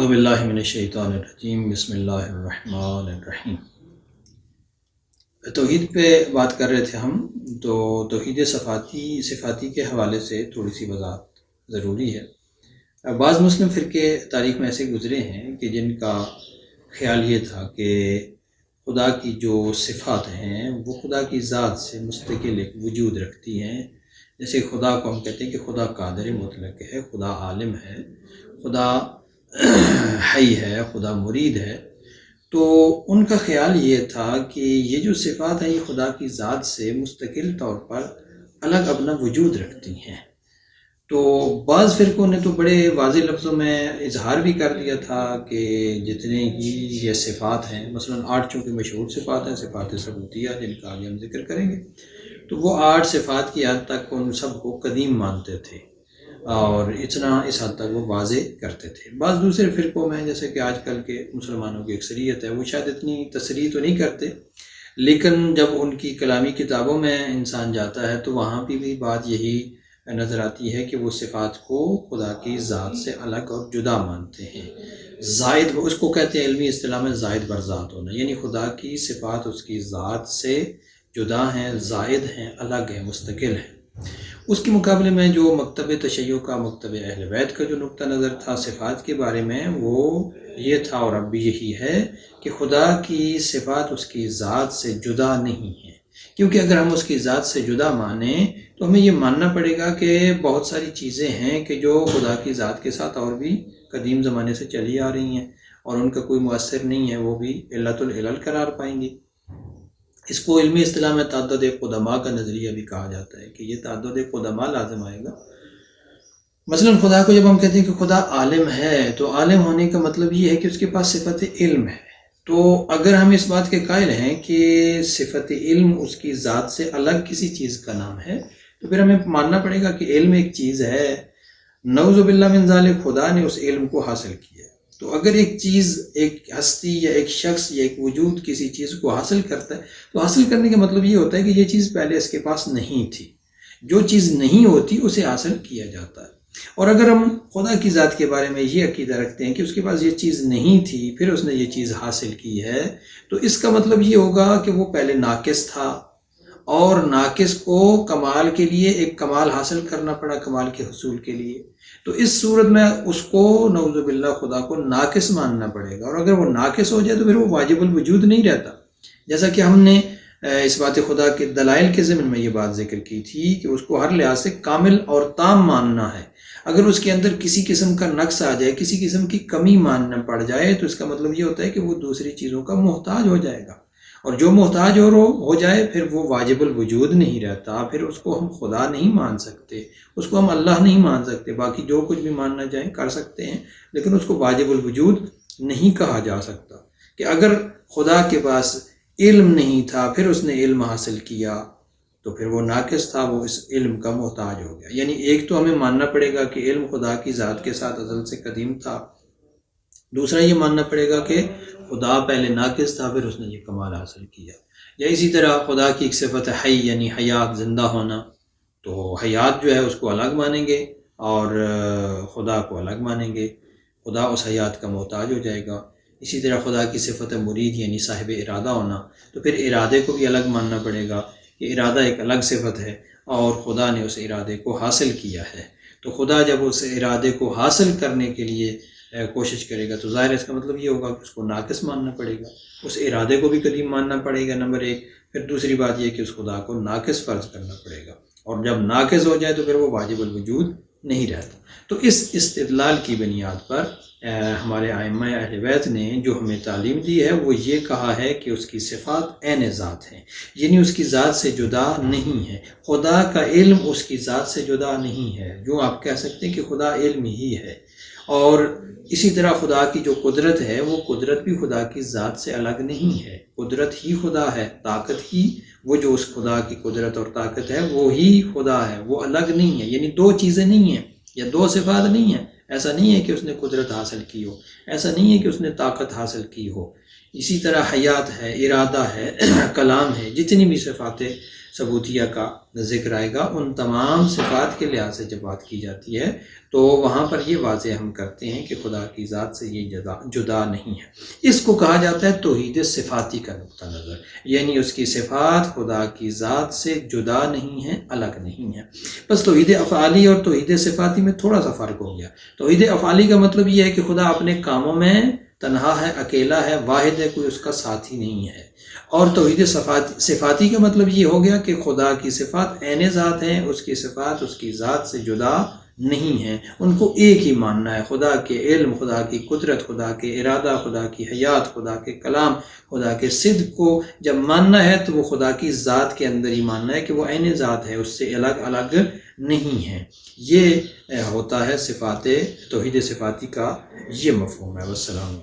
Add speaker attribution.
Speaker 1: اعوذ باللہ من الشیطان الرجیم، بسم اللہ الرحمن الرحیم۔ توحید پہ بات کر رہے تھے ہم، تو توحید صفاتی کے حوالے سے تھوڑی سی وضاحت ضروری ہے۔ بعض مسلم فرقے تاریخ میں ایسے گزرے ہیں کہ جن کا خیال یہ تھا کہ خدا کی جو صفات ہیں وہ خدا کی ذات سے مستقل ایک وجود رکھتی ہیں۔ جیسے خدا کو ہم کہتے ہیں کہ خدا قادر مطلق ہے، خدا عالم ہے، خدا حی ہے، خدا مرید ہے۔ تو ان کا خیال یہ تھا کہ یہ جو صفات ہیں یہ خدا کی ذات سے مستقل طور پر الگ اپنا وجود رکھتی ہیں۔ تو بعض فرقوں نے تو بڑے واضح لفظوں میں اظہار بھی کر دیا تھا کہ جتنے ہی یہ صفات ہیں، مثلا 8 چونکہ مشہور صفات ہیں، صفات ثبوتیہ جن کا آگے ہم ذکر کریں گے، تو وہ 8 صفات کی حد تک ان سب کو قدیم مانتے تھے اور اس حد تک وہ واضح کرتے تھے۔ بعض دوسرے فرقوں میں جیسے کہ آج کل کے مسلمانوں کی اکثریت ہے، وہ شاید اتنی تصریح تو نہیں کرتے، لیکن جب ان کی کلامی کتابوں میں انسان جاتا ہے تو وہاں بھی بات یہی نظر آتی ہے کہ وہ صفات کو خدا کی ذات سے الگ اور جدا مانتے ہیں۔ زائد، اس کو کہتے ہیں علمی اصطلاح میں زائد بر ذات ہونا، یعنی خدا کی صفات اس کی ذات سے جدا ہیں، زائد ہیں، الگ ہیں، مستقل ہیں۔ اس کے مقابلے میں جو مکتب تشیع کا، مکتب اہل بیت کا جو نقطہ نظر تھا صفات کے بارے میں، وہ یہ تھا اور اب بھی یہی ہے کہ خدا کی صفات اس کی ذات سے جدا نہیں ہیں، کیونکہ اگر ہم اس کی ذات سے جدا مانیں تو ہمیں یہ ماننا پڑے گا کہ بہت ساری چیزیں ہیں کہ جو خدا کی ذات کے ساتھ اور بھی قدیم زمانے سے چلی آ رہی ہیں اور ان کا کوئی مؤثر نہیں ہے، وہ بھی علت العلل قرار پائیں گی۔ اس کو علمی اصطلاح میں تعدد قدماء کا نظریہ بھی کہا جاتا ہے کہ یہ تعدد قدماء لازم آئے گا۔ مثلا خدا کو جب ہم کہتے ہیں کہ خدا عالم ہے، تو عالم ہونے کا مطلب یہ ہے کہ اس کے پاس صفت علم ہے۔ تو اگر ہم اس بات کے قائل ہیں کہ صفت علم اس کی ذات سے الگ کسی چیز کا نام ہے، تو پھر ہمیں ماننا پڑے گا کہ علم ایک چیز ہے، نعوذ باللہ من ذالک، خدا نے اس علم کو حاصل کیا۔ تو اگر ایک چیز، ایک ہستی یا ایک شخص یا ایک وجود کسی چیز کو حاصل کرتا ہے، تو حاصل کرنے کا مطلب یہ ہوتا ہے کہ یہ چیز پہلے اس کے پاس نہیں تھی۔ جو چیز نہیں ہوتی اسے حاصل کیا جاتا ہے۔ اور اگر ہم خدا کی ذات کے بارے میں یہ عقیدہ رکھتے ہیں کہ اس کے پاس یہ چیز نہیں تھی پھر اس نے یہ چیز حاصل کی ہے، تو اس کا مطلب یہ ہوگا کہ وہ پہلے ناقص تھا اور ناقص کو کمال کے لیے ایک کمال حاصل کرنا پڑا، کمال کے حصول کے لیے۔ تو اس صورت میں اس کو نعوذ باللہ خدا کو ناقص ماننا پڑے گا، اور اگر وہ ناقص ہو جائے تو پھر وہ واجب الوجود نہیں رہتا۔ جیسا کہ ہم نے اس بات خدا کے دلائل کے ضمن میں یہ بات ذکر کی تھی کہ اس کو ہر لحاظ سے کامل اور تام ماننا ہے۔ اگر اس کے اندر کسی قسم کا نقص آ جائے، کسی قسم کی کمی ماننا پڑ جائے، تو اس کا مطلب یہ ہوتا ہے کہ وہ دوسری چیزوں کا محتاج ہو جائے گا، اور جو محتاج ہو جائے پھر وہ واجب الوجود نہیں رہتا، پھر اس کو ہم خدا نہیں مان سکتے، اس کو ہم اللہ نہیں مان سکتے۔ باقی جو کچھ بھی ماننا چاہیں کر سکتے ہیں، لیکن اس کو واجب الوجود نہیں کہا جا سکتا۔ کہ اگر خدا کے پاس علم نہیں تھا پھر اس نے علم حاصل کیا تو پھر وہ ناقص تھا، وہ اس علم کا محتاج ہو گیا۔ یعنی ایک تو ہمیں ماننا پڑے گا کہ علم خدا کی ذات کے ساتھ ازل سے قدیم تھا، دوسرا یہ ماننا پڑے گا کہ خدا پہلے ناقص تھا پھر اس نے یہ کمال حاصل کیا۔ یا اسی طرح خدا کی ایک صفت ہے حی، یعنی حیات، زندہ ہونا، تو حیات جو ہے اس کو الگ مانیں گے اور خدا کو الگ مانیں گے، خدا اس حیات کا محتاج ہو جائے گا۔ اسی طرح خدا کی صفت مرید، یعنی صاحب ارادہ ہونا، تو پھر ارادے کو بھی الگ ماننا پڑے گا کہ ارادہ ایک الگ صفت ہے اور خدا نے اس ارادے کو حاصل کیا ہے۔ تو خدا جب اس ارادے کو حاصل کرنے کے لیے کوشش کرے گا تو ظاہر ہے اس کا مطلب یہ ہوگا کہ اس کو ناقص ماننا پڑے گا، اس ارادے کو بھی قدیم ماننا پڑے گا، نمبر 1۔ پھر دوسری بات یہ کہ اس خدا کو ناقص فرض کرنا پڑے گا، اور جب ناقص ہو جائے تو پھر وہ واجب الوجود نہیں رہتا۔ تو اس استدلال کی بنیاد پر ہمارے ائمہ اہل بیت نے جو ہمیں تعلیم دی ہے وہ یہ کہا ہے کہ اس کی صفات عین ذات ہیں، یعنی اس کی ذات سے جدا نہیں ہے۔ خدا کا علم اس کی ذات سے جدا نہیں ہے، جو آپ کہہ سکتے ہیں کہ خدا علم ہی ہے۔ اور اسی طرح خدا کی جو قدرت ہے وہ قدرت بھی خدا کی ذات سے الگ نہیں ہے، قدرت ہی خدا ہے، طاقت ہی، وہ جو اس خدا کی قدرت اور طاقت ہے وہی خدا ہے، وہ الگ نہیں ہے۔ یعنی دو چیزیں نہیں ہیں یا دو صفات نہیں ہیں۔ ایسا نہیں ہے کہ اس نے قدرت حاصل کی ہو، ایسا نہیں ہے کہ اس نے طاقت حاصل کی ہو، اسی طرح حیات ہے، ارادہ ہے، کلام ہے، جتنی بھی صفات ثبوتیہ کا ذکر آئے گا ان تمام صفات کے لحاظ سے جب بات کی جاتی ہے تو وہاں پر یہ واضح ہم کرتے ہیں کہ خدا کی ذات سے یہ جدا نہیں ہے۔ اس کو کہا جاتا ہے توحید صفاتی کا نقطہ نظر، یعنی اس کی صفات خدا کی ذات سے جدا نہیں ہیں، الگ نہیں ہیں۔ بس توحید افعالی اور توحید صفاتی میں تھوڑا سا فرق ہو گیا۔ توحید افعالی کا مطلب یہ ہے کہ خدا اپنے کاموں میں تنہا ہے، اکیلا ہے، واحد ہے، کوئی اس کا ساتھی نہیں ہے۔ اور توحید صفاتی کا مطلب یہ ہو گیا کہ خدا کی صفات عین ذات ہیں، اس کی صفات اس کی ذات سے جدا نہیں ہیں، ان کو ایک ہی ماننا ہے۔ خدا کے علم، خدا کی قدرت، خدا کے ارادہ، خدا کی حیات، خدا کے کلام، خدا کے صدق کو جب ماننا ہے تو وہ خدا کی ذات کے اندر ہی ماننا ہے کہ وہ عین ذات ہے، اس سے الگ الگ نہیں ہے۔ یہ ہوتا ہے صفات توحید صفاتی کا یہ مفہوم ہے۔ والسلام۔